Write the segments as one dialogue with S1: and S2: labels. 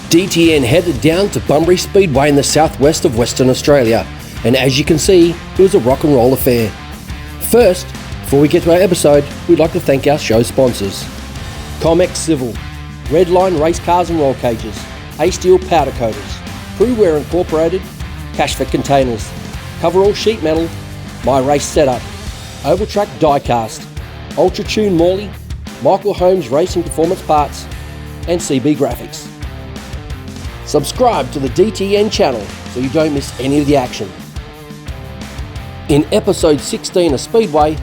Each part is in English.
S1: DTN headed down to Bunbury Speedway in the southwest of Western Australia, and as you can see, it was a rock and roll affair. First, before we get to our episode, we'd like to thank our show sponsors. Comex Civil, Redline Race Cars and Roll Cages, A-Steel Powder Coaters, Crewwear Incorporated, Cashfit Containers, Coverall Sheet Metal, My Race Setup, Oval Track Diecast, Ultra Tune Morley, Michael Holmes Racing Performance Parts, and CB Graphics. Subscribe to the DTN channel so you don't miss any of the action. In episode 16 of Speedway,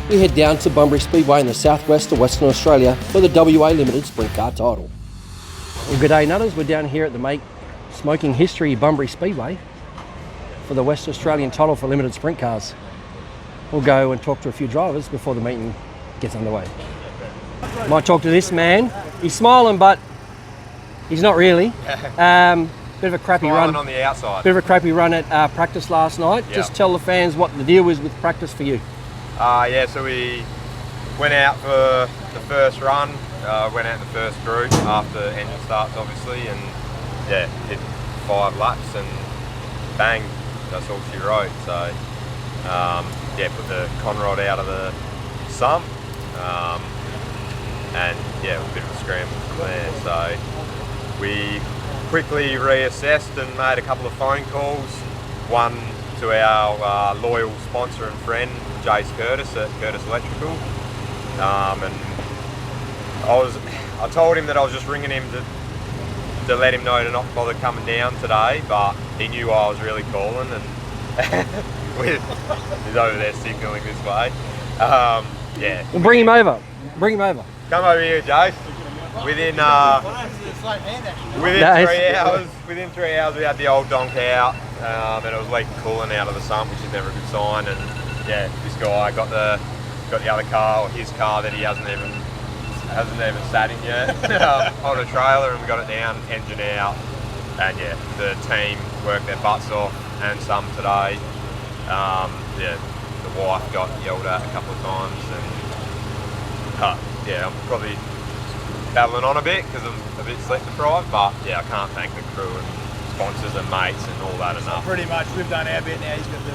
S1: we head down to Bunbury Speedway in the southwest of Western Australia for the WA Limited Sprint Car title. Well, g'day nutters, we're down here at the Make Smoking History Bunbury Speedway for the West Australian title for Limited Sprint Cars. We'll go and talk to a few drivers before the meeting gets underway. Might talk to this man. He's smiling, but he's not really. Bit of a crappy run
S2: on the outside.
S1: Bit of a crappy run at practice last night. Yep. Just tell the fans what the deal was with practice for you.
S2: So we went out for the first run. Went out in the first group after engine starts, obviously, and did 5 laps and bang, that's all she wrote. So put the conrod out of the sump, and it was a bit of a scramble from there. So we quickly reassessed and made a couple of phone calls. One to our loyal sponsor and friend, Jace Curtis at Curtis Electrical. And I told him that I was just ringing him to let him know to not bother coming down today, but he knew I was really calling, and he's over there signalling this way.
S1: Well, bring him over.
S2: Come over here, Jace. Within 3 hours we had the old donk out, and it was leaking coolant out of the sump, which is never a good sign. And this guy got the other car, or his car, that he hasn't even sat in yet, on a trailer, and we got it down, engine out, and the team worked their butts off and some today. The wife got yelled at a couple of times, and I'm probably battling on a bit because I'm a bit sleep deprived, but I can't thank the crew and sponsors and mates and all that enough.
S3: Pretty much, we've done our bit, now he's got to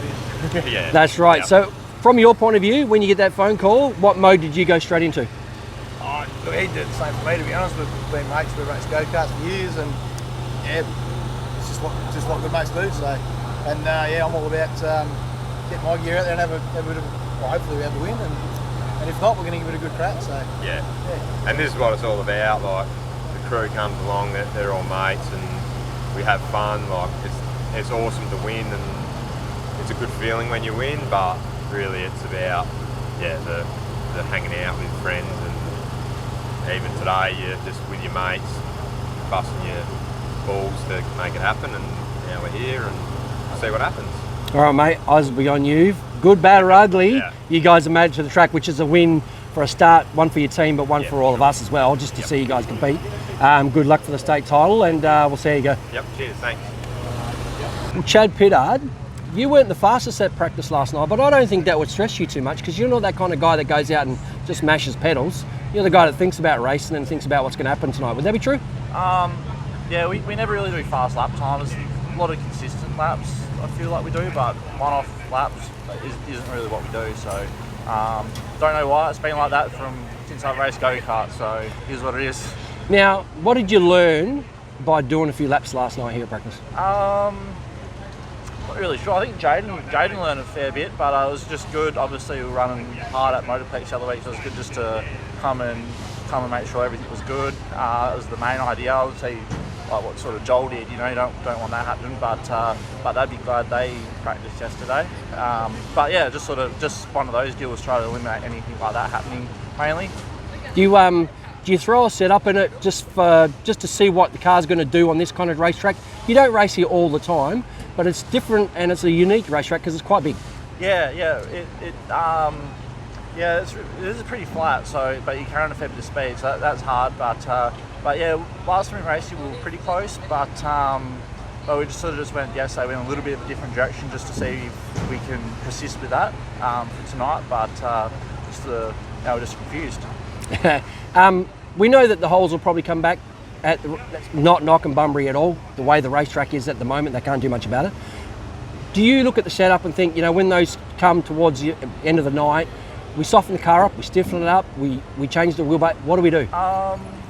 S3: do his.
S1: That's right. Yep. So from your point of view, when you get that phone call, what mode did you go straight into?
S3: He did the same for me, to be honest. We've been mates, we've raced go-karts for years, and it's just what good mates do. So, and I'm all about getting my gear out there and have a bit of, hopefully we have the win, and if not, we're going to give it a good crack. So
S2: and this is what it's all about. Like, the crew comes along, they're all mates, and we have fun. Like, it's awesome to win, and it's a good feeling when you win. But really, it's about the hanging out with friends, and even today, you're just with your mates, busting your balls to make it happen, and now we're here and see what happens.
S1: All right, mate, eyes will be on you. Good, bad or ugly, you guys have made it to the track, which is a win for a start, one for your team, but one for all of us as well, just to see you guys compete. Good luck for the state title, and we'll see how you go.
S2: Yep, cheers, thanks.
S1: Chad Pittard, you weren't the fastest at practice last night, but I don't think that would stress you too much, because you're not that kind of guy that goes out and just mashes pedals. You're the guy that thinks about racing and thinks about what's going to happen tonight. Would that be true?
S4: We never really do fast lap times. A lot of consistent laps, I feel like we do, but one-off laps isn't really what we do. So don't know why. It's been like that since I've raced go-kart, so here's what it is.
S1: Now, what did you learn by doing a few laps last night here at practice?
S4: Not really sure. I think Jaden learned a fair bit, but it was just good. Obviously, we were running hard at Motorplex the other week, so it was good just to come and make sure everything was good. It was the main idea. I would say, like what sort of Joel did. You don't want that happening, but they'd be glad they practiced yesterday. Just one of those deals. Try to eliminate anything like that happening mainly.
S1: Do you throw a setup in it just to see what the car's going to do on this kind of racetrack? You don't race here all the time, but it's different and it's a unique racetrack because it's quite big.
S4: It is pretty flat, but you carry on a fair bit of speed, so that's hard. But last time we raced we were pretty close, but we just went a little bit of a different direction just to see if we can persist with that for tonight. But we're just confused.
S1: We know that the holes will probably come back that's not knocking Bunbury at all. The way the racetrack is at the moment, they can't do much about it. Do you look at the setup and think, when those come towards the end of the night, we soften the car up, we stiffen it up, we change the wheelbase? What do we do?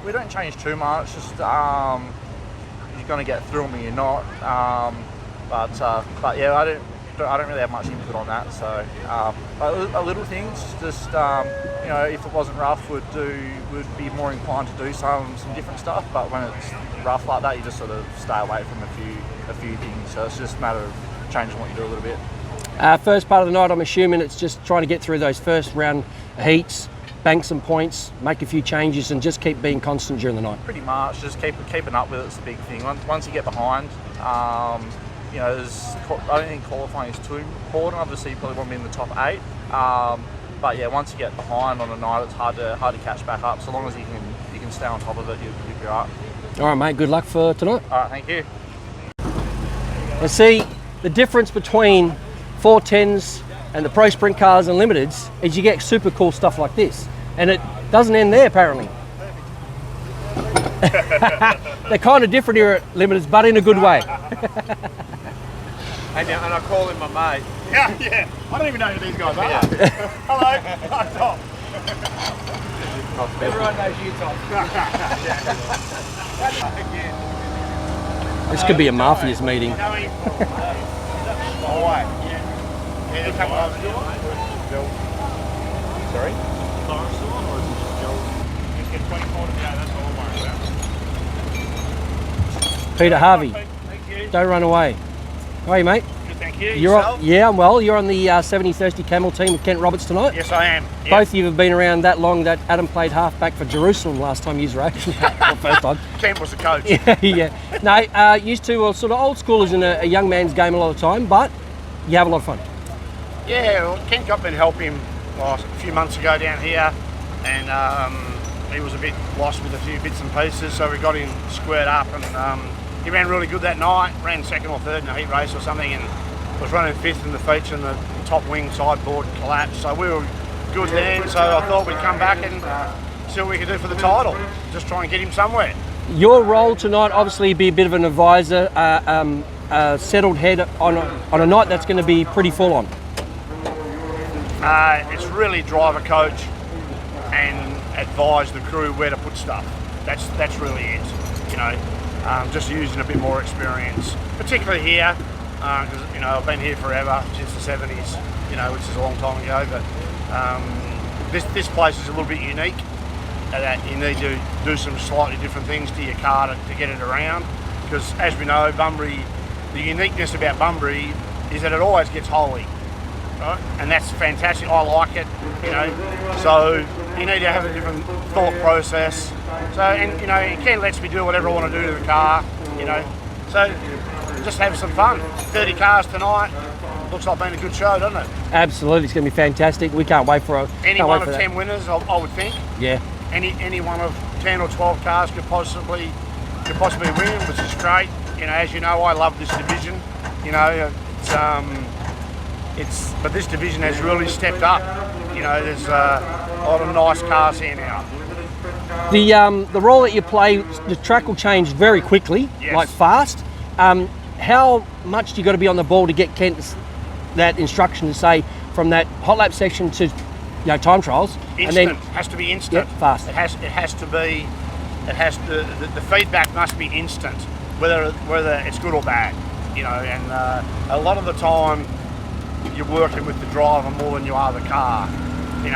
S4: We don't change too much. Just you're going to get through them or you're not. But yeah, I don't really have much input on that. So a little things, just if it wasn't rough, would be more inclined to do some different stuff. But when it's rough like that, you just sort of stay away from a few things. So it's just a matter of changing what you do a little bit.
S1: First part of the night, I'm assuming it's just trying to get through those first round heats, bank some points, make a few changes, and just keep being constant during the night.
S4: Pretty much, just keeping up with it's the big thing. Once you get behind, I don't think qualifying is too important. Obviously, you probably want to be in the top 8. But yeah, once you get behind on a night, it's hard to catch back up. So long as you can stay on top of it, you'll be alright.
S1: All right, mate. Good luck for tonight.
S4: All right, thank you.
S1: Now, see, the difference between 410s and the Pro Sprint cars and Limiteds is you get super cool stuff like this, and it doesn't end there apparently. They're kind of different here at Limiteds, but in a good way.
S2: And I call him my mate.
S3: Yeah. I don't even know who these guys are. Hello, I'm Tom. Everyone knows you, Tom.
S1: This could be a mafia's meeting.
S3: Oh, wait. Yeah, come on.
S2: Sorry?
S3: Just get 24 to go, that's all I'm worried about.
S1: Peter Harvey,
S3: Thank you.
S1: don't run away. How are you, mate?
S3: Good, thank you.
S1: Yeah, I'm well. You're on the 70 Thirsty Camel team with Kent Roberts tonight.
S3: Yes, I am. Yep.
S1: Both of you have been around that long that Adam played halfback for Jerusalem last time you raced. Well, first time.
S3: Kent was the coach.
S1: Yeah. No, used to sort of old schoolers in a young man's game a lot of the time, but you have a lot of fun.
S3: Yeah, well, Kent got me to help him a few months ago down here, and he was a bit lost with a few bits and pieces, so we got him squared up, and he ran really good that night, ran second or third in a heat race or something, and was running fifth in the feature, and the top wing sideboard collapsed, so we were good then, so I thought we'd come back and see what we could do for the title, just try and get him somewhere.
S1: Your role tonight, obviously, be a bit of an advisor, settled head on a night that's going to be pretty full on.
S3: It's really drive a coach and advise the crew where to put stuff. That's really it, just using a bit more experience, particularly here, because I've been here forever, since the 70s, which is a long time ago, but this place is a little bit unique, that you need to do some slightly different things to your car to get it around, because as we know, Bunbury, the uniqueness about Bunbury is that it always gets holy, right? And that's fantastic. I like it, so you need to have a different thought process. So, and Ken lets me do whatever I want to do to the car, so just have some fun. 30 cars tonight. Looks like being a good show, doesn't it?
S1: Absolutely, it's going to be fantastic. We can't wait for
S3: any one of 10 winners, I would think.
S1: Yeah.
S3: Any one of 10 or 12 cars could possibly win, which is great. As you know, I love this division. But this division has really stepped up. There's a lot of nice cars here now.
S1: The role that you play, the track will change very quickly,
S3: yes.
S1: like fast. How much do you got to be on the ball to get Kent that instruction to say from that hot lap section to time trials?
S3: Instant.
S1: And then
S3: has to be instant.
S1: Yeah, fast.
S3: It has to be. The feedback must be instant, whether it's good or bad. And a lot of the time you're working with the driver more than you are the car.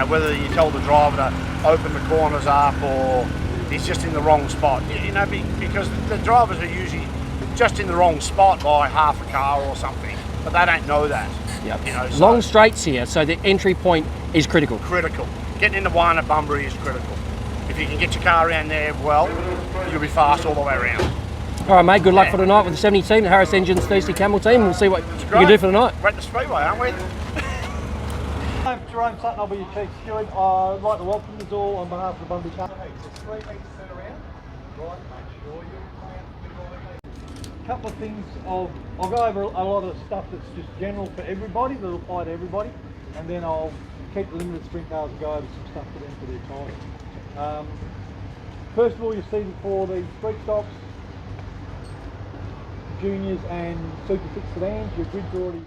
S3: Whether you tell the driver to open the corners up or he's just in the wrong spot. Because the drivers are usually just in the wrong spot by half a car or something, but they don't know that.
S1: Yep. Long straights here, so the entry point is critical.
S3: Critical. Getting into one at Bunbury is critical. If you can get your car around there well, you'll be fast all the way around.
S1: All right, mate, good luck for tonight with the 70 team, the Harris Engines Thirsty Camel team. We'll see what you can do for the night.
S3: We're at the Speedway, aren't we?
S5: I'm Jerome Sutton, I'll be your chief steward. I'd like to welcome you all on behalf of the Bunbury Car. It's 3 metres turn around. Right, make sure you're a couple of things, I'll go over a lot of stuff that's just general for everybody, that'll apply to everybody, and then I'll keep the limited sprint cars and go over some stuff for them for their time. First of all, you're seated for the street stocks, juniors and super fit sedans. Your grid's already...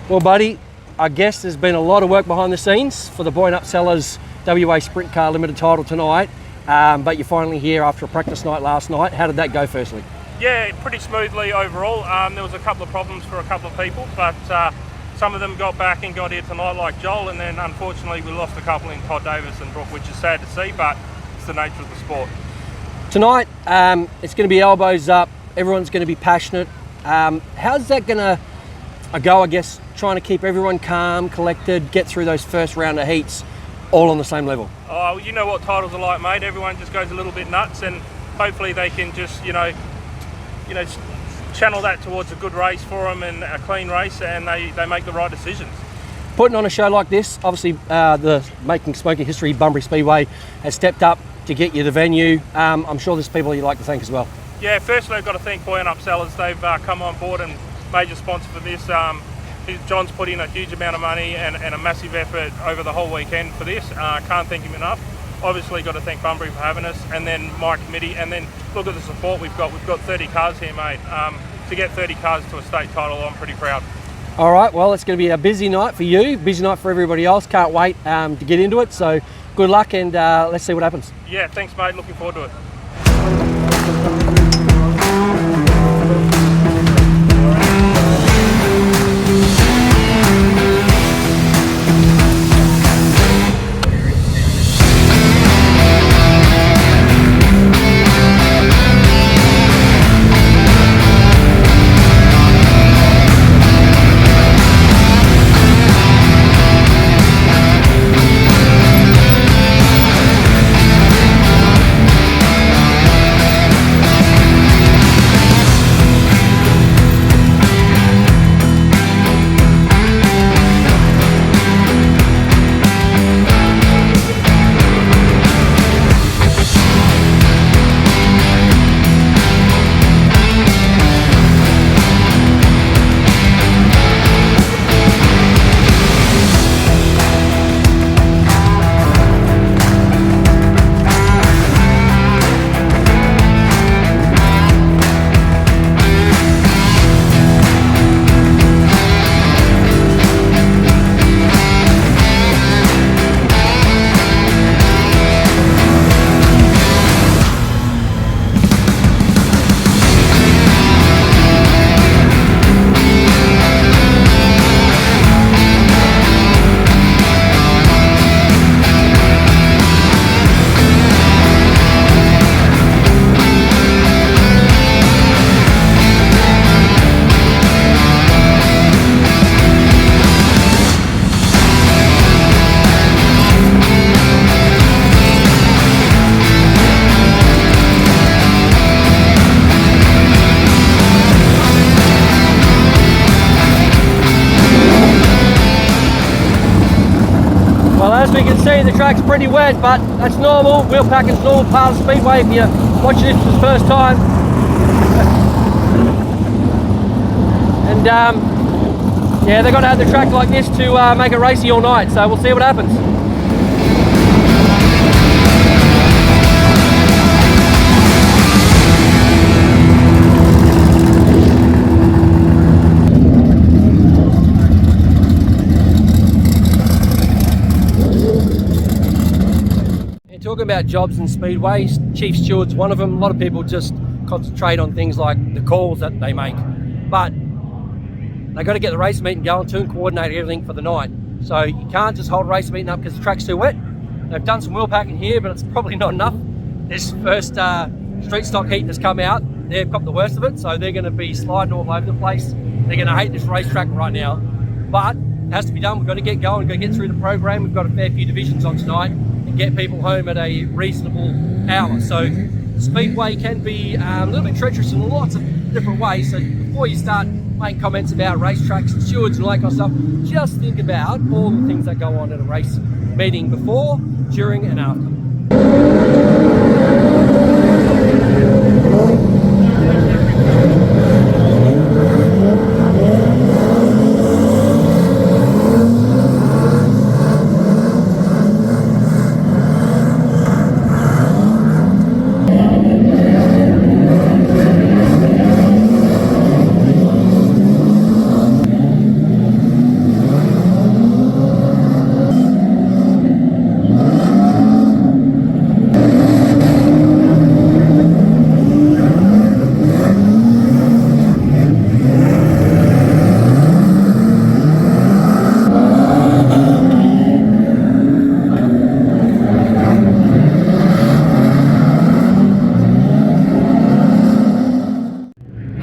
S1: Well, buddy, I guess there's been a lot of work behind the scenes for the Boyanup Cellars WA Sprintcar Limited title tonight, but you're finally here after a practice night last night. How did that go, firstly?
S6: Yeah, pretty smoothly overall. There was a couple of problems for a couple of people, but some of them got back and got here tonight, like Joel, and then unfortunately we lost a couple in Todd Davis and Brooke, which is sad to see, but it's the nature of the sport.
S1: Tonight, it's going to be elbows up. Everyone's going to be passionate. How's that going to go, I guess, trying to keep everyone calm, collected, get through those first round of heats all on the same level?
S6: Oh, you know what titles are like, mate. Everyone just goes a little bit nuts, and hopefully they can just, channel that towards a good race for them and a clean race, and they make the right decisions.
S1: Putting on a show like this, obviously the Making Smoking History Bunbury Speedway has stepped up to get you the venue. I'm sure there's people you'd like to thank as well.
S6: Yeah, firstly I've got to thank Boyanup Cellars. They've come on board and major sponsor for this. John's put in a huge amount of money and a massive effort over the whole weekend for this. Can't thank him enough. Obviously got to thank Bunbury for having us, and then my committee, and then look at the support we've got. We've got 30 cars here, mate. To get 30 cars to a state title, I'm pretty proud.
S1: All right, well, it's going to be a busy night for you, busy night for everybody else. Can't wait to get into it, so good luck, and let's see what happens.
S6: Yeah, thanks, mate. Looking forward to it.
S1: As we can see, the track's pretty wet, but that's normal. Wheel packing's normal part of Speedway if you're watching this for the first time. And yeah, they're going to have the track like this to make it racy all night, so we'll see what happens. Talking about jobs and speedways, Chief Steward's one of them. A lot of people just concentrate on things like the calls that they make, but they got to get the race meeting going too and coordinate everything for the night. So you can't just hold a race meeting up because the track's too wet. They've done some wheel packing here, but it's probably not enough. This first street stock heat that's come out, they've got the worst of it, so they're going to be sliding all over the place. They're going to hate this racetrack right now, but it has to be done. We've got to get going, we've got to get through the program. We've got a fair few divisions on tonight and get people home at a reasonable hour. So Speedway can be a little bit treacherous in lots of different ways. So before you start make comments about racetracks and stewards and all that kind of stuff. Just think about all the things that go on at a race meeting before, during and after.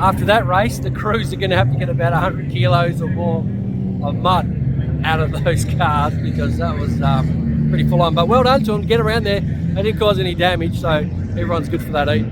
S1: After that race, the crews are going to have to get about 100 kilos or more of mud out of those cars because that was pretty full on. But well done to them, get around there. They didn't cause any damage, so everyone's good for that heat.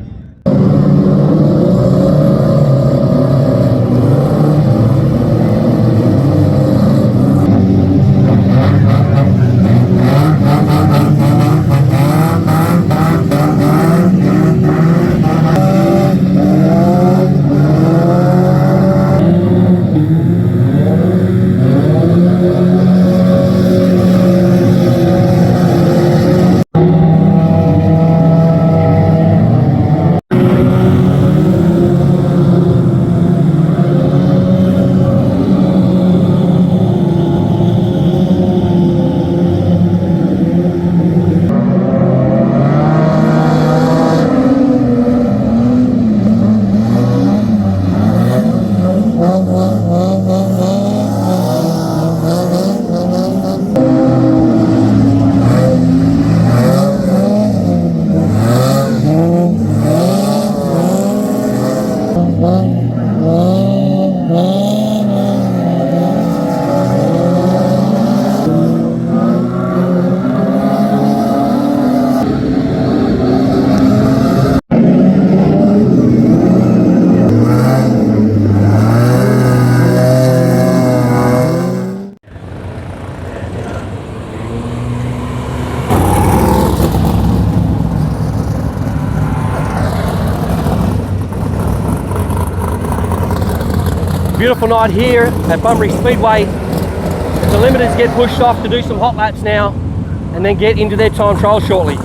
S1: Beautiful night here at Bunbury Speedway. The limiters get pushed off to do some hot laps now and then get into their time trial shortly.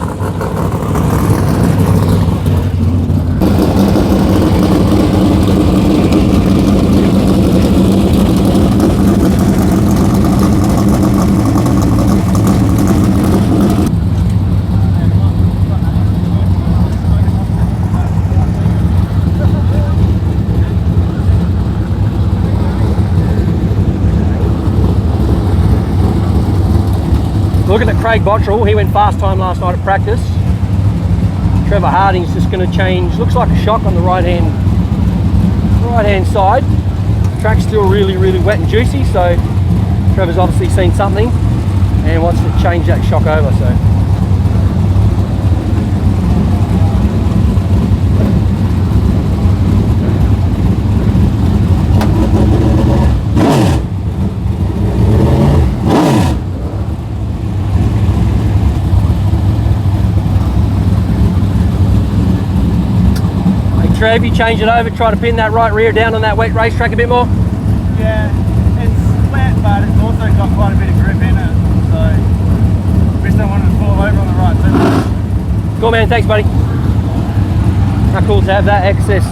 S1: Looking at Craig Bottrell, he went fast time last night at practice. Trevor Harding's just going to change, looks like a shock on the right hand side. The track's still really wet and juicy, so Trevor's obviously seen something and wants to change that shock over. So. Trev, you change it over, try to pin that right rear down on that wet racetrack a bit more?
S3: Yeah, it's flat, but it's also got quite a bit of grip in it, so just don't want it to fall over on the right too.
S1: Cool, man, thanks buddy. How cool to have that access.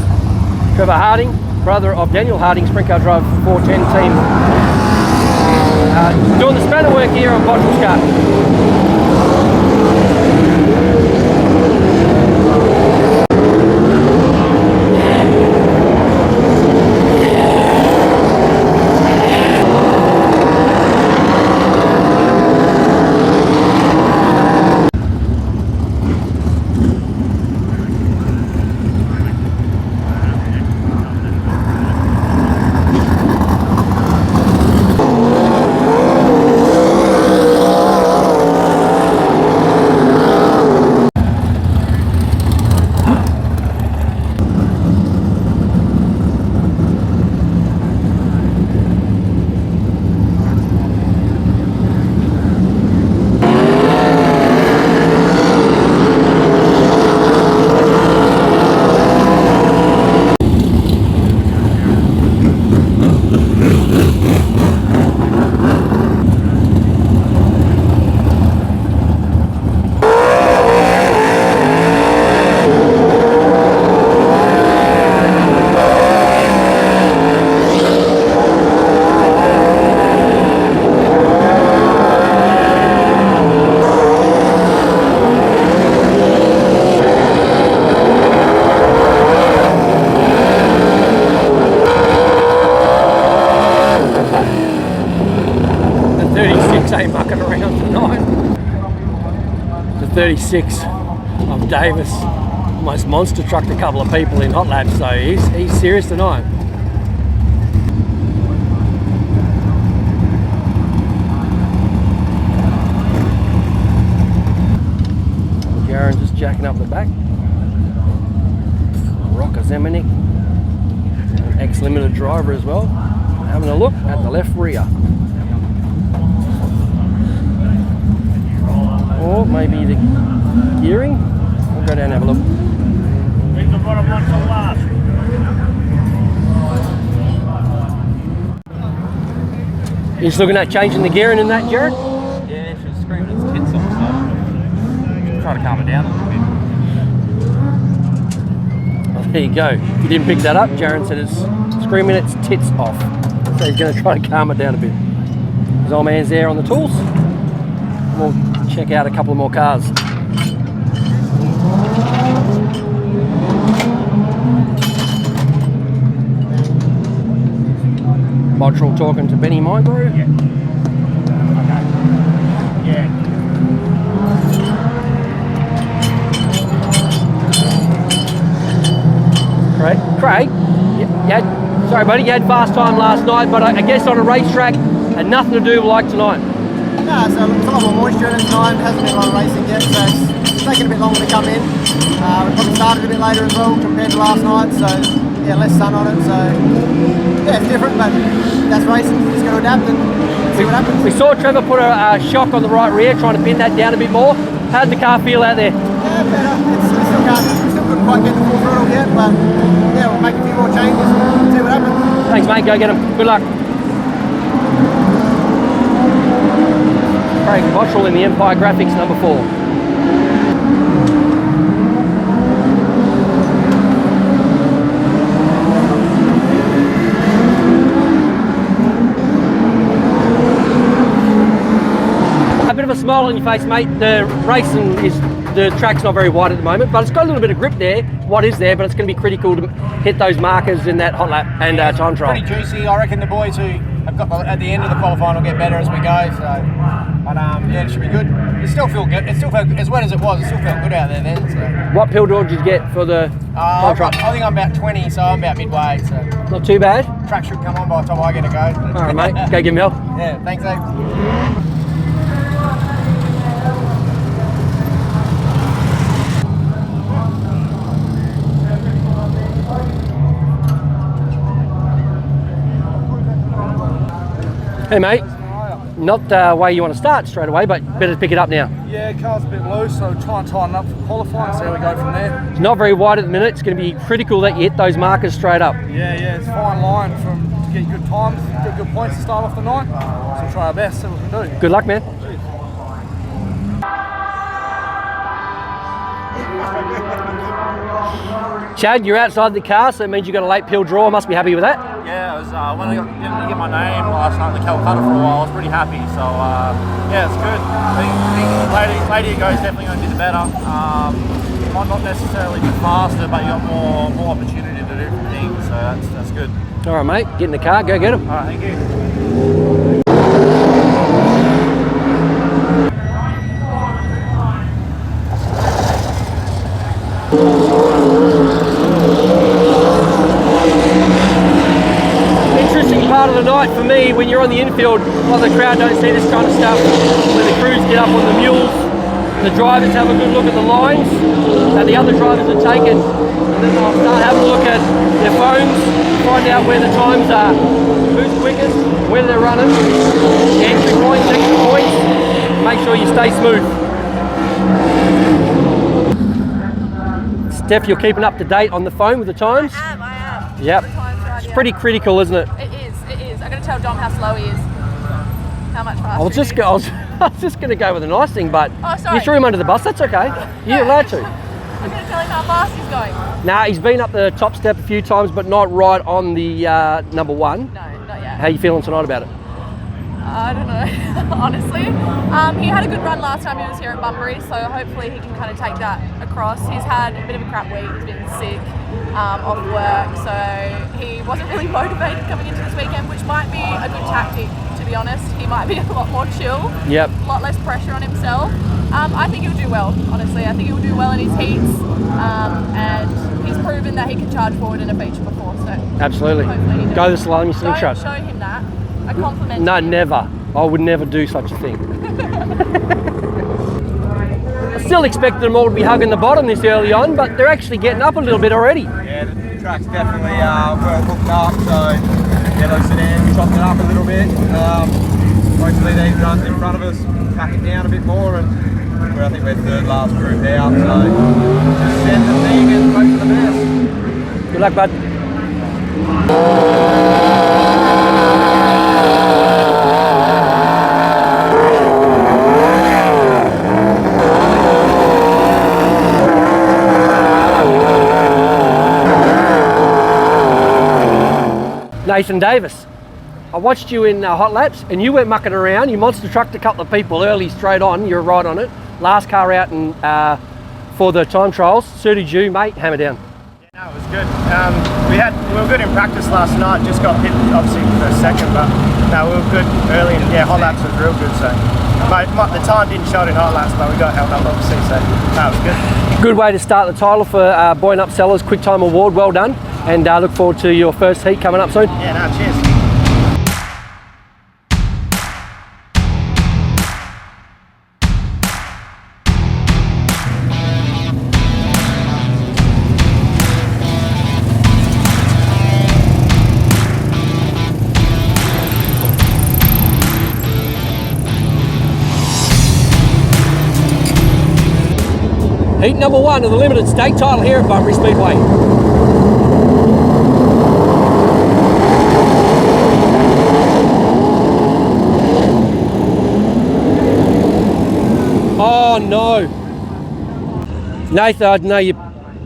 S1: Trevor Harding, brother of Daniel Harding, Sprintcar driver for 410 team. Doing the spanner work here on Bottrell's car.
S7: around tonight. The 36 of Davis almost monster trucked a couple of people in hot laps, so he's serious tonight. Jaron just jacking up the back. Rocker Zemenick, an ex-limited driver as well. Having a look at the left rear. Or maybe the gearing. We'll go down and have a look. You're just looking at changing the gearing in that, Jared?
S4: Yeah, she was screaming its tits off, so try to calm it down a little bit.
S7: Well, there you go. If you didn't pick that up, Jaron said it's screaming its tits off. So he's going to try to calm it down a bit. His old man's there on the tools. We'll check out a couple of more cars. Motrell talking to Benny Micro.
S4: Yeah. Okay. Yeah.
S7: Craig, sorry buddy, you had fast time last night, but I guess on a racetrack had nothing to do like tonight.
S3: No, so it's a lot more moisture in it tonight. It hasn't been a lot of racing yet, so it's taken a bit longer to come in. We probably started a bit later as well compared to last night, so yeah, less sun on it, so yeah, it's different, but that's racing. Just got to adapt and see what happens.
S7: We saw Trevor put a shock on the right rear, trying to pin that down a bit more. How did the car feel out there?
S3: Yeah, better. We still couldn't quite get the full throttle yet, but yeah, we'll make a few more changes and see what happens.
S7: Thanks mate, go get him. Good luck. Craig Motrell in the Empire Graphics number 4. A bit of a smile on your face, mate. The track's not very wide at the moment, but it's got a little bit of grip there. What is there, but it's going to be critical to hit those markers in that hot lap and time trial.
S3: Pretty juicy. I reckon the boys who have got at the end of the qualifying will get better as we go. So, but yeah, it should be good. It still feel good. It still felt as wet as it was. It still felt good out there then. So.
S7: What pill draw did you get for the time trial?
S3: I think I'm about 20, so I'm about midway. So
S7: not too bad.
S3: Track should come on by the time I get a go.
S7: All right, mate. Go give me help.
S3: Yeah, thanks, Dave.
S7: Hey mate, not the way you want to start straight away, but better to pick it up now.
S5: Yeah, car's a bit loose, so try and tighten up for qualifying, see how we go from there.
S7: It's not very wide at the minute. It's going to be critical that you hit those markers straight up.
S5: Yeah, it's a fine line to get good times, get good points to start off the night. So we'll try our best, see what we can do.
S7: Good luck, man. Chad, you're outside the car, so it means you got a late pill draw. Must be happy with that.
S4: Yeah, it was when I didn't get my name last night in the Calcutta for a while. I was pretty happy. So yeah, it's good. I think later it goes definitely going to be the better. Might not necessarily be faster, but you got more opportunity to do different things. So that's good.
S7: All right, mate. Get in the car. Go get him.
S4: All right, thank you.
S7: Interesting part of the night for me when you're on the infield. A lot of the crowd don't see this kind of stuff. When the crews get up on the mules, the drivers have a good look at the lines that the other drivers are taking, and then they'll start having a look at their phones, find out where the times are, who's quickest, where they're running, entry points, extra points. Make sure you stay smooth. Steph, you're keeping up to date on the phone with the times?
S8: I am.
S7: Yep. It's pretty critical, isn't it?
S8: It is. I'm going to tell Dom how slow he is. How much faster
S7: I was just going to go with a nice thing, but
S8: sorry.
S7: you threw him under the bus. That's okay. You're allowed to.
S8: I'm going to tell him how fast he's going.
S7: Nah, he's been up the top step a few times, but not right on the number 1.
S8: No, not yet.
S7: How are you feeling tonight about it?
S8: I don't know, honestly. He had a good run last time he was here at Bunbury, so hopefully he can kind of take that across. He's had a bit of a crap week. He's been sick, off work, so he wasn't really motivated coming into this weekend, which might be a good tactic to to be honest. He might be a lot more chill.
S7: Yep.
S8: A lot less pressure on himself. I think he'll do well, honestly. I think he'll do well in his heats. And he's proven that he can charge forward in a feature before. So
S7: Absolutely.
S8: hopefully he does.
S7: Go the slalom, you silly
S8: Don't
S7: truck.
S8: show him that. A compliment.
S7: No,
S8: to him.
S7: never. I would never do such a thing. I still expected them all to be hugging the bottom this early on, but they're actually getting up a little bit already.
S2: Yeah, the track's definitely well hooked up, so yeah, those sedans chopped it up a little bit. Hopefully these runs in front of us pack it down a bit more, and I think we're third last group out, so just send the thing and hope for the best.
S7: Good luck, bud. Nathan Davis, I watched you in hot laps and you went mucking around. You monster trucked a couple of people early straight on. You're right on it. Last car out and for the time trials. Suited you, mate. Hammer down.
S9: Yeah, no, it was good. We were good in practice last night. Just got hit obviously for a second, but no, we were good early. And yeah, hot laps was real good. So the time didn't show it in hot laps, but we got held up obviously. So no, it was good.
S7: Good way to start the title for Boyanup Cellars Quick Time Award. Well done. And look forward to your first heat coming up soon.
S9: Yeah, no, cheers.
S7: Heat number 1 of the limited state title here at Bunbury Speedway. Oh no. Nathan, I know you're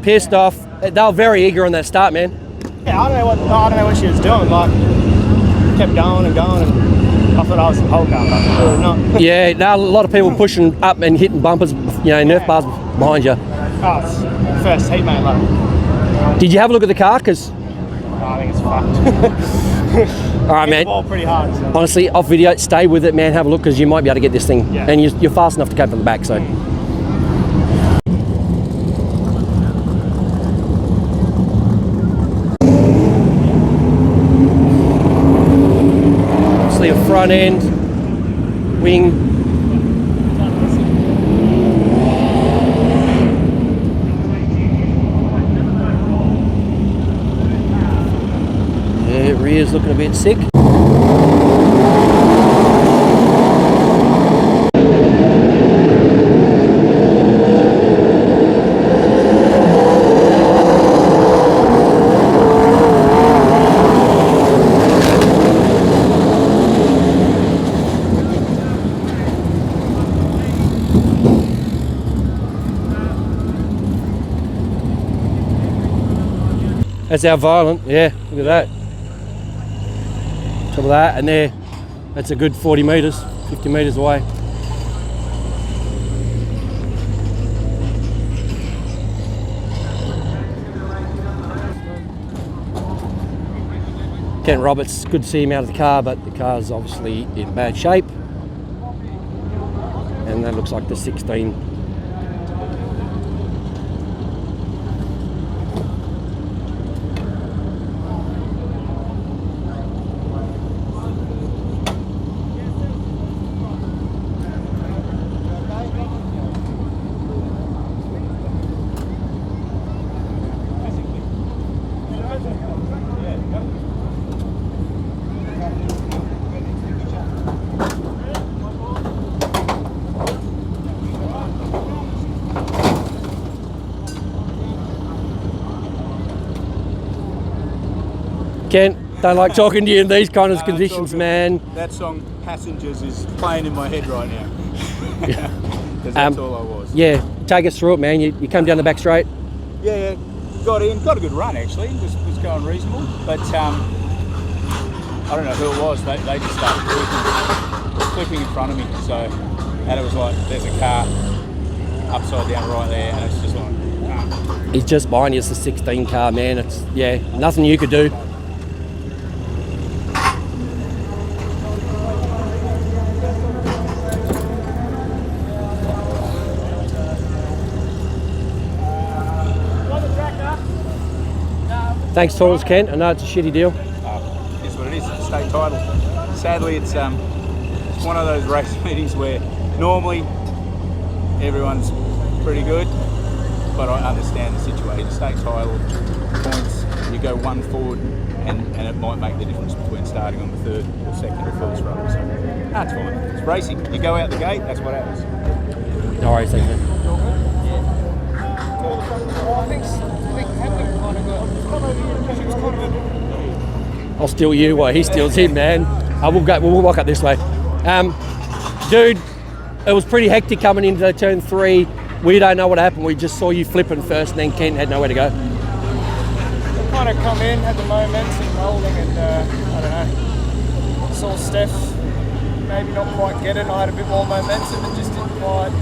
S7: pissed off. They were very eager on that start, man.
S9: Yeah, I don't know what she was doing. Like, kept going and going, and I thought I was the whole car, but really not.
S7: Yeah, now a lot of people pushing up and hitting bumpers, Nerf bars behind you.
S9: Oh, it's first heat, mate. Like,
S7: Did you have a look at the car? Because
S9: I think it's fucked.
S7: all right, man.
S9: Ball pretty hard. So.
S7: Honestly, off video, stay with it, man. Have a look because you might be able to get this thing,
S9: Yeah.
S7: and you're fast enough to come from the back. So. Obviously, a front end, wing. Yeah, rear's looking a bit sick. That's our violent, yeah, look at that. Top of that, and there, that's a good 40 metres, 50 metres away. Kent Roberts, good to see him out of the car, but the car's obviously in bad shape. And that looks like the 16. Kent, don't like talking to you in these kind of conditions, man.
S10: That song, Passengers, is playing in my head right now. Because that's all I was.
S7: Yeah, take us through it, man. You come down the back straight.
S10: Yeah, got in, got a good run actually, was going reasonable. But I don't know who it was, they just started clipping in front of me. So, and it was like, there's a car upside down right there, and it's just like, nah.
S7: He's just behind you, it's the 16 car, man. It's, nothing you could do. Thanks, Taurus Kent. I know it's a shitty deal.
S10: It's what it is. State title. Sadly, it's one of those race meetings where normally everyone's pretty good, but I understand the situation. State title points. You go one forward, and it might make the difference between starting on the third or second or first row. So that's fine. It's racing. You go out the gate. That's what happens.
S7: No worries, thanks, man. I'll steal you while he steals him, man. We'll walk up this way. Dude, it was pretty hectic coming into turn 3. We don't know what happened. We just saw you flipping first, and then Kent had nowhere to go.
S9: Kind of come in, had the momentum rolling, and I don't know, saw Steph maybe not quite get it. I had a bit more momentum and just didn't quite, I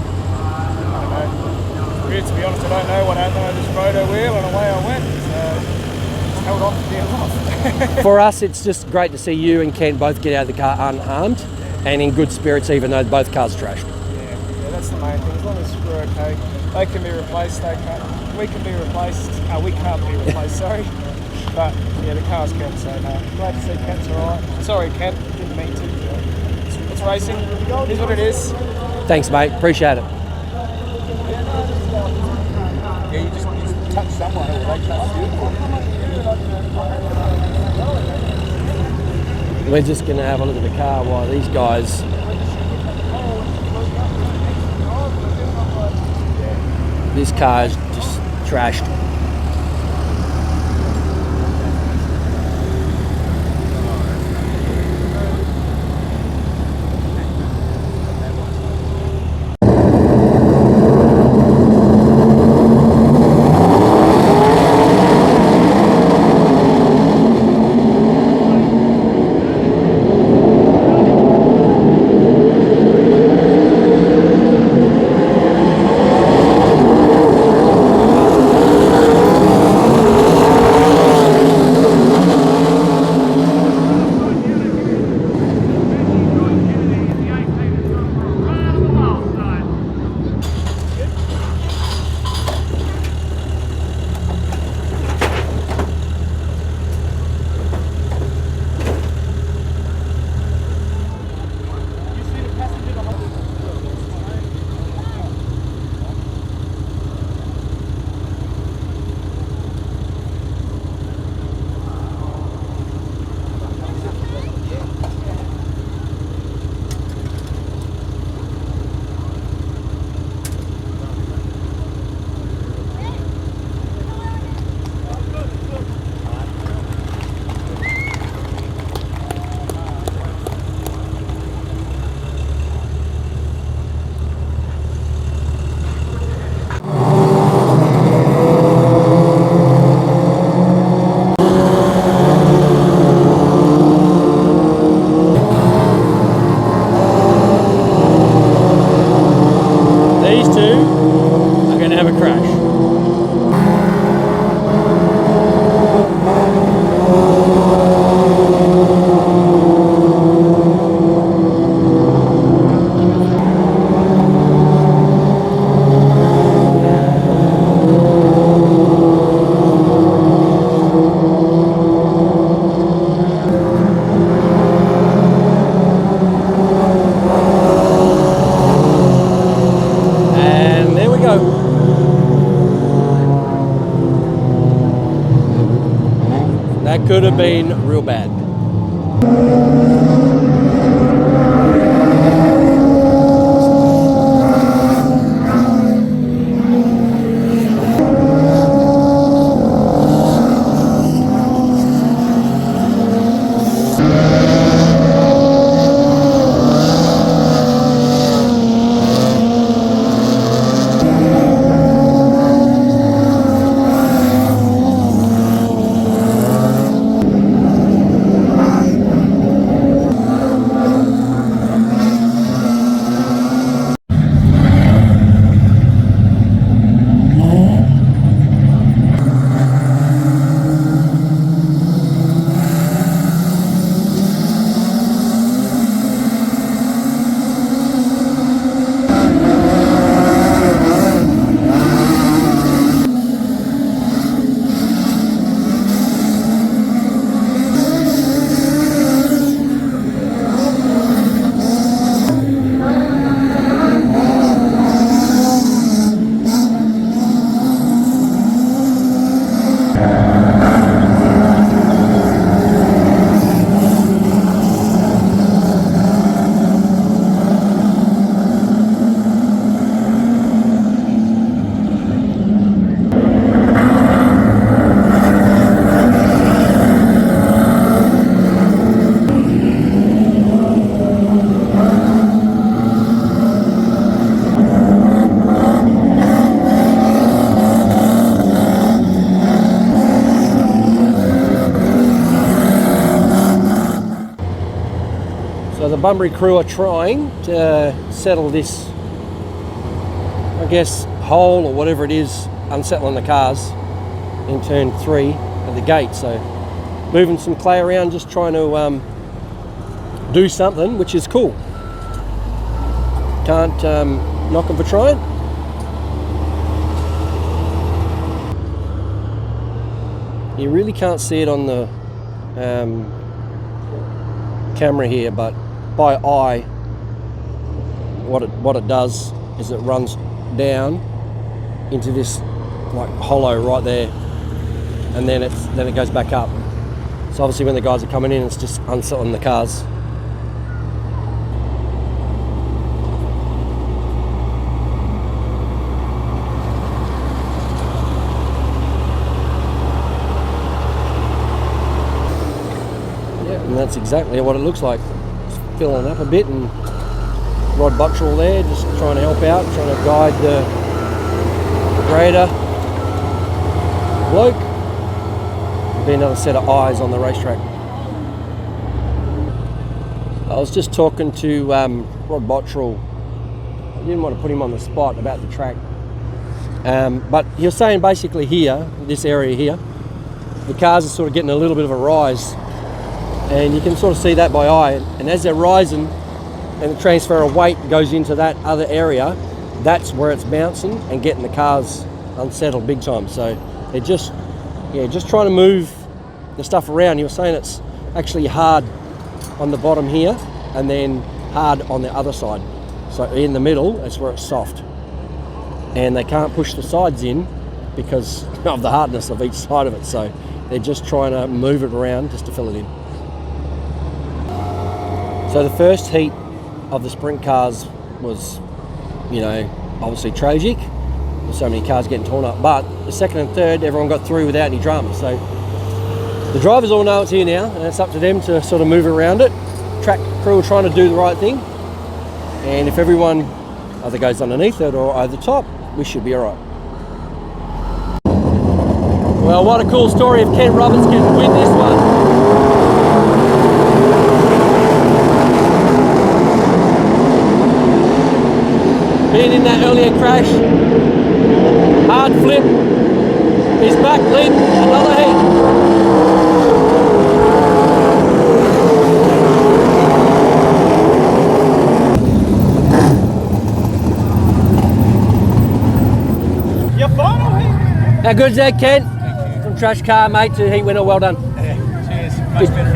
S9: don't know. Weird, to be honest, I don't know what happened. I just rode a wheel and away I went. So just held on for dear life.
S7: For us, it's just great to see you and Ken both get out of the car unharmed and in good spirits, even though both cars trashed.
S9: Yeah, that's the main thing. As long as we're okay, they can be replaced. We can be replaced. We can't be replaced. Sorry. But yeah, the car's Kent, so no. Glad to see Kent's alright. Sorry, Kent, didn't mean to. It's racing. It is what it is.
S7: Thanks, mate. Appreciate it.
S10: Yeah, you just touch someone, or they touch you.
S7: We're just going to have a look at the car while these guys. This car is just trashed. That could have been real bad.
S1: Bunbury crew are trying to settle this, I guess, hole or whatever it is, unsettling the cars in turn 3 at the gate. So moving some clay around, just trying to do something, which is cool. Can't knock them for trying. You really can't see it on the camera here, but by eye, what it does is it runs down into this like hollow right there, and then it goes back up. So obviously when the guys are coming in, it's just unsettling the cars. And that's exactly what it looks like. Just filling up a bit, and Rod Buttrell there just trying to help out, trying to guide the grader bloke. Be another set of eyes on the racetrack. I was just talking to Rod Buttrell. I didn't want to put him on the spot about the track, but he was saying basically here, this area here, the cars are sort of getting a little bit of a rise. And you can sort of see that by eye, and as they're rising and the transfer of weight goes into that other area, that's where it's bouncing and getting the cars unsettled big time. So they're just trying to move the stuff around. You were saying it's actually hard on the bottom here and then hard on the other side. So in the middle, that's where it's soft. And they can't push the sides in because of the hardness of each side of it. So they're just trying to move it around just to fill it in. So the first heat of the sprint cars was, obviously tragic. There's so many cars getting torn up. But the second and third, everyone got through without any drama. So the drivers all know it's here now, and it's up to them to sort of move around it. Track crew are trying to do the right thing. And if everyone either goes underneath it or over the top, we should be all right. Well, what a cool story if Ken Roberts can win this one. Being in that earlier crash, hard flip, he's back leading another heat.
S5: Your final heat?
S1: How good's that, Ken? From Trash Car, mate, to heat winner, well done.
S5: Yeah, cheers. Much better.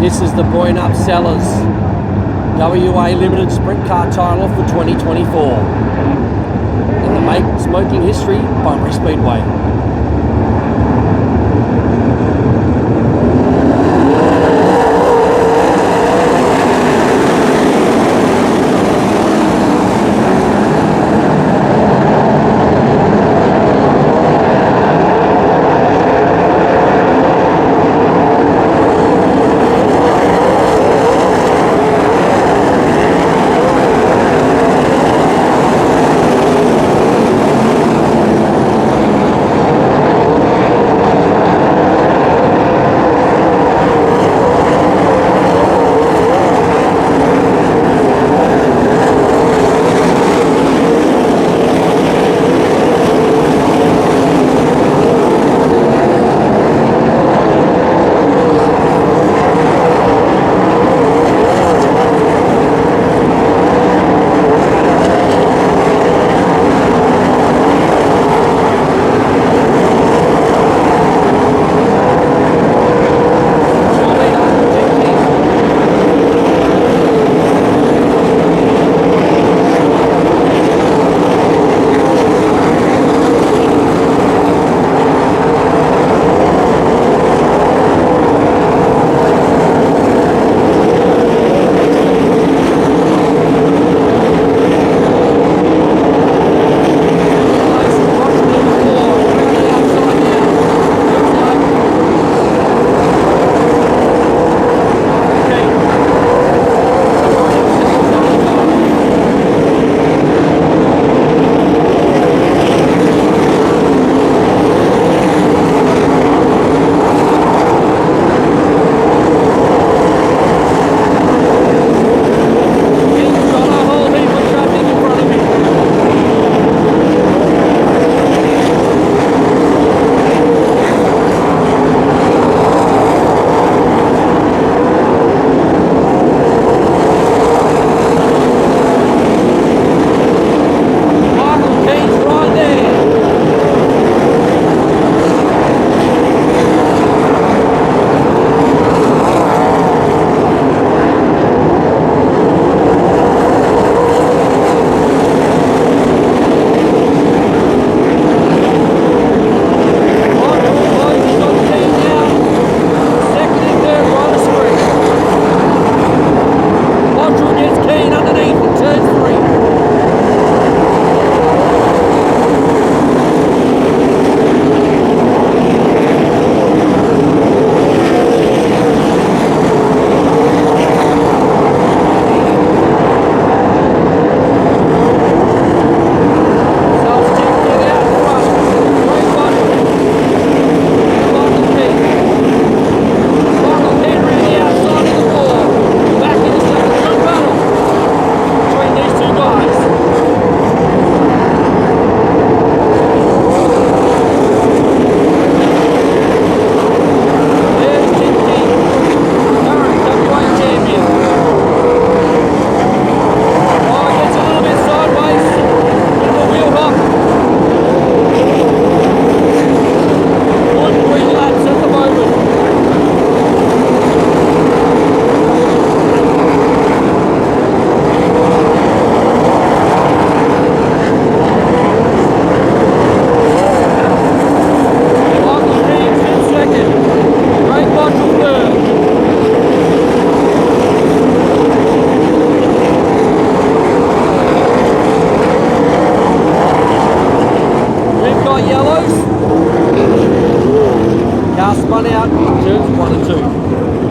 S1: This is the Boyanup Cellars WA Limited Sprint Car title for 2024. And the make smoking history, Bunbury Speedway.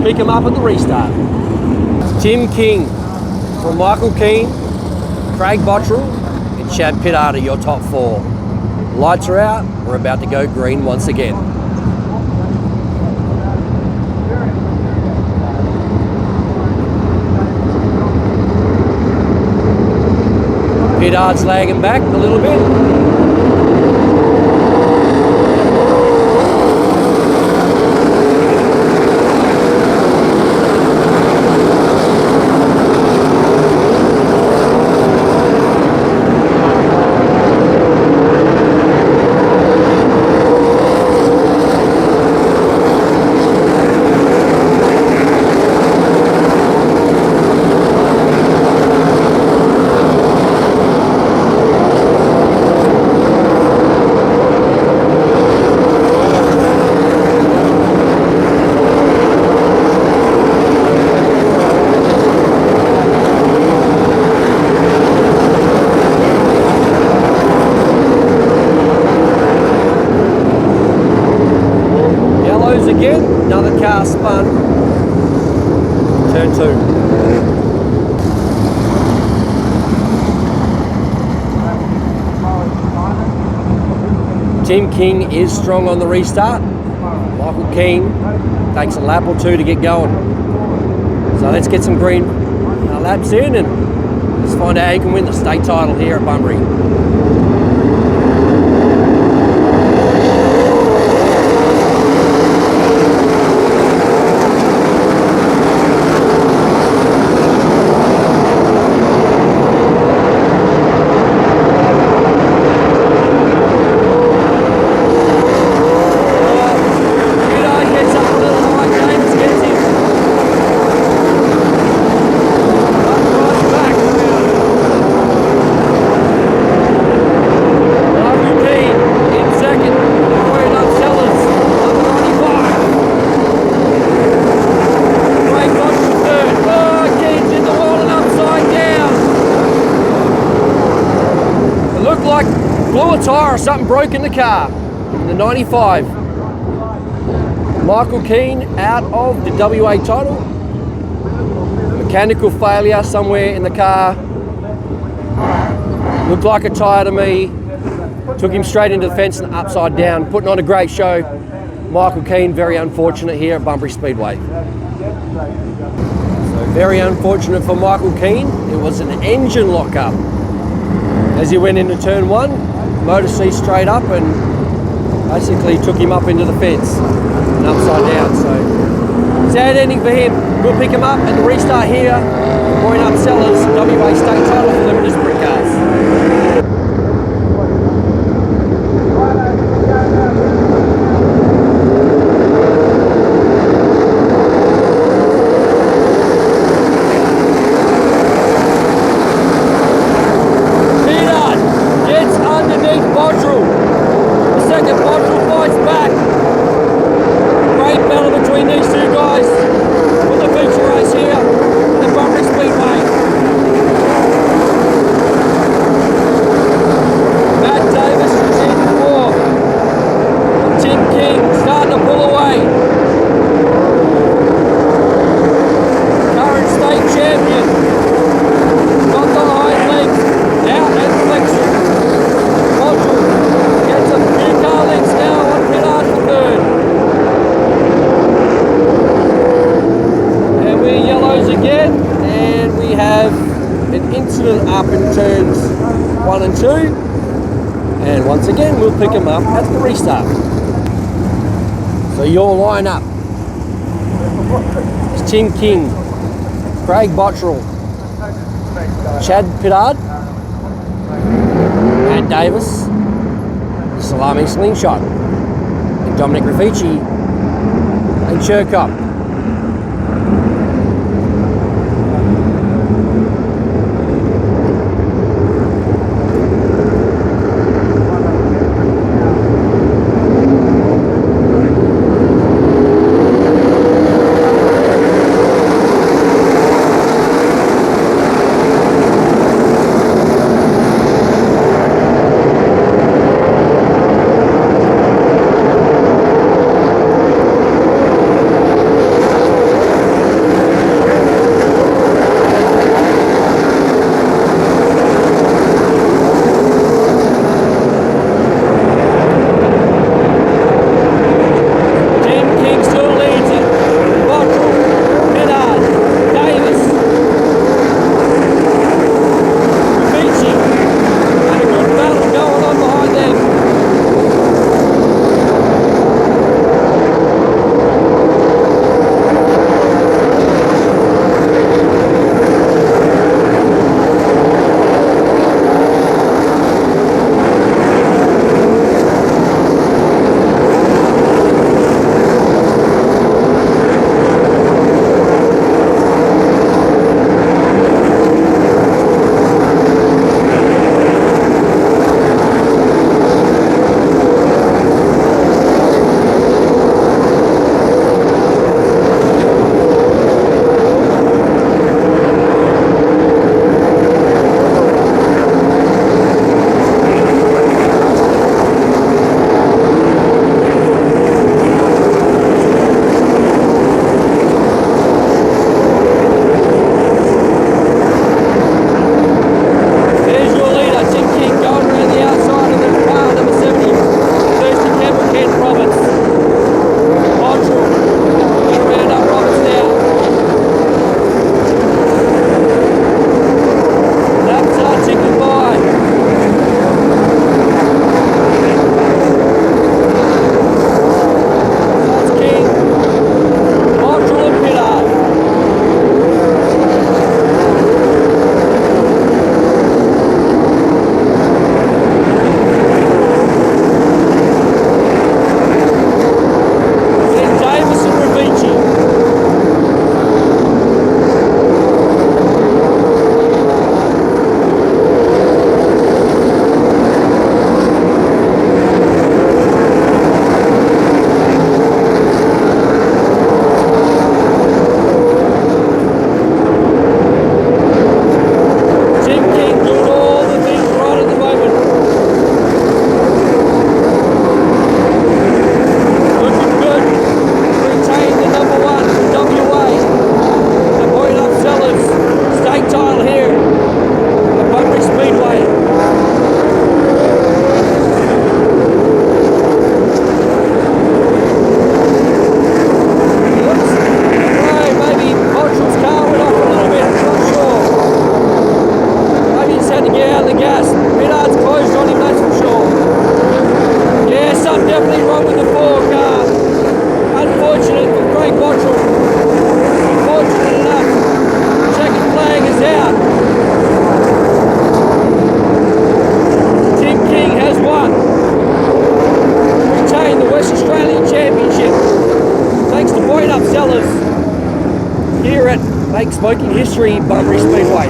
S7: we'll pick him up at the restart. Tim King from Michael Keane, Craig Bottrell and Chad Pittard are your top 4. Lights are out, we're about to go green once again. Pittard's lagging back a little bit. Again, another car spun. Turn 2. Tim King is strong on the restart. Michael Keane takes a lap or 2 to get going. So let's get some green laps in and let's find out who can win the state title here at Bunbury. Blew a tyre or something broke in the car in the 95. Michael Keane out of the WA title. Mechanical failure somewhere in the car. Looked like a tyre to me. Took him straight into the fence and upside down. Putting on a great show. Michael Keane, very unfortunate here at Bunbury Speedway. So very unfortunate for Michael Keane. It was an engine lock-up. As he went into turn 1, motor seized straight up and basically took him up into the fence and upside down. So sad ending for him. We'll pick him up at the restart here. Boyanup Cellars, WA state title for limited sprint cars. Up in turns 1 and 2, and once again we'll pick them up at the restart. So your lineup is Tim King, Craig Bottrell, Chad Pittard, Matt Davis, Salami Slingshot, and Dominic Raffici, and Churcop.
S1: make smoking history, Bunbury Speedway.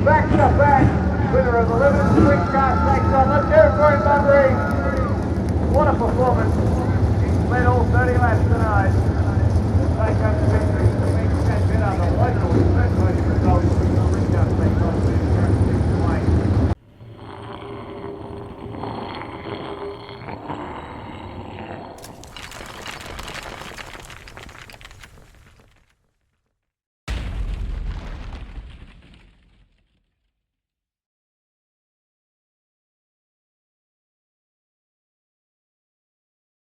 S11: Back to back, winner of 11 Sprintcar Stakes on. Let's go for him, Bunbury. What a performance. Led all 30 laps tonight. Take home the victory. The big 10 bit on the local.